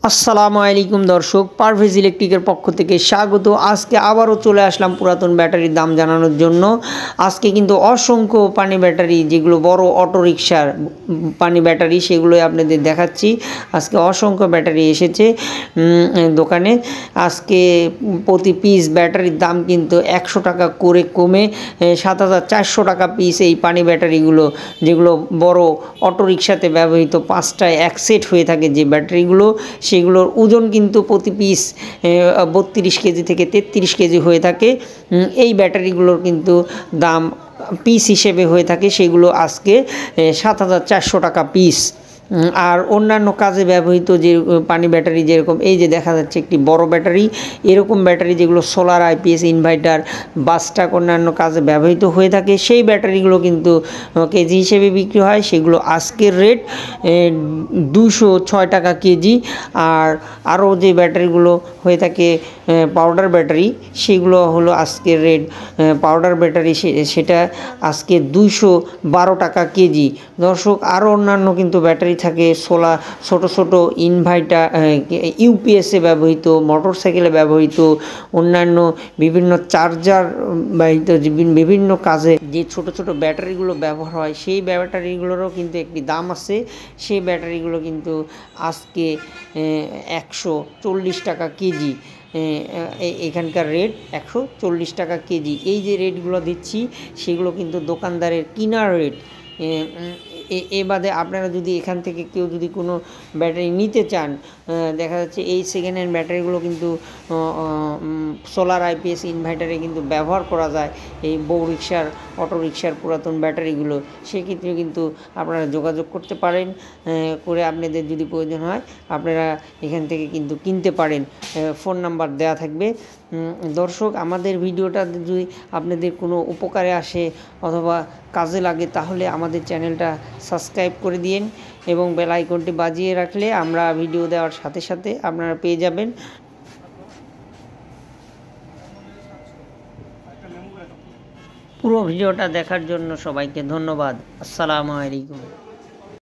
আসসালামু আলাইকুম দর্শক, পারভেজ ইলেকট্রিকের পক্ষ থেকে স্বাগত। আজকে আবারও চলে আসলাম পুরাতন ব্যাটারির দাম জানানোর জন্য। আজকে কিন্তু অসংখ্য পানি ব্যাটারি, যেগুলো বড় অটো রিকশার পানি ব্যাটারি, সেগুলোই আপনাদের দেখাচ্ছি। আজকে অসংখ্য ব্যাটারি এসেছে দোকানে। আজকে প্রতি পিস ব্যাটারির দাম কিন্তু 100 টাকা করে কমে 7,400 টাকা পিস এই পানি ব্যাটারিগুলো, যেগুলো বড় অটো রিকশাতে ব্যবহৃত 5টায় এক সেট হয়ে থাকে যে ব্যাটারিগুলো, সেগুলোর ওজন কিন্তু প্রতি পিস 32 কেজি থেকে 33 কেজি হয়ে থাকে। এই ব্যাটারিগুলোর কিন্তু দাম পিস হিসেবে হয়ে থাকে, সেগুলো আজকে 7,400 টাকা পিস। আর অন্যান্য কাজে ব্যবহৃত যে পানি ব্যাটারি, যেরকম এই যে দেখা যাচ্ছে একটি বড় ব্যাটারি, এরকম ব্যাটারি যেগুলো সোলার, আইপিএস, ইনভার্টার, বাসটাক অন্যান্য কাজে ব্যবহৃত হয়ে থাকে, সেই ব্যাটারিগুলো কিন্তু কেজি হিসেবে বিক্রি হয়। সেগুলো আজকের রেট 206 টাকা কেজি। আর আরও যে ব্যাটারিগুলো হয়ে থাকে পাউডার ব্যাটারি, সেগুলো হলো আজকের রেট, পাউডার ব্যাটারি সেটা আজকে 212 টাকা কেজি। দর্শক, আরও অন্যান্য কিন্তু ব্যাটারি থাকে, সোলার, ছোট ইনভার্টার, ইউপিএসে ব্যবহৃত, মোটর সাইকেলে ব্যবহৃত, অন্যান্য বিভিন্ন চার্জার ব্যবহৃত, বিভিন্ন কাজে যে ছোট ব্যাটারিগুলো ব্যবহার হয়, সেই ব্যাটারিগুলোরও কিন্তু একটি দাম আছে। সেই ব্যাটারিগুলো কিন্তু আজকে 140 টাকা কেজি। এখানকার রেট 140 টাকা কেজি। এই যে রেটগুলো দিচ্ছি, সেগুলো কিন্তু দোকানদারের কিনার রেট। এ বাদে আপনারা যদি এখান থেকে কেউ যদি কোনো ব্যাটারি নিতে চান, দেখা যাচ্ছে এই সেকেন্ড হ্যান্ড ব্যাটারিগুলো কিন্তু সোলার, আইপিএস, ইনভার্টারে কিন্তু ব্যবহার করা যায়, এই বউ রিক্সার, অটো রিক্সার পুরাতন ব্যাটারিগুলো। সেক্ষেত্রে কিন্তু আপনারা যোগাযোগ করতে পারেন, করে আপনাদের যদি প্রয়োজন হয় আপনারা এখান থেকে কিন্তু কিনতে পারেন। ফোন নাম্বার দেওয়া থাকবে। দর্শক, আমাদের ভিডিওটা যদি আপনাদের কোনো উপকারে আসে অথবা কাজে লাগে, তাহলে আমাদের চ্যানেলটা সাবস্ক্রাইব করে দিন এবং বেল আইকনটি বাজিয়ে রাখলে আমরা ভিডিও দেওয়ার সাথে সাথে আপনারা পেয়ে যাবেন। পুরো ভিডিওটা দেখার জন্য সবাইকে ধন্যবাদ। আসসালামু আলাইকুম।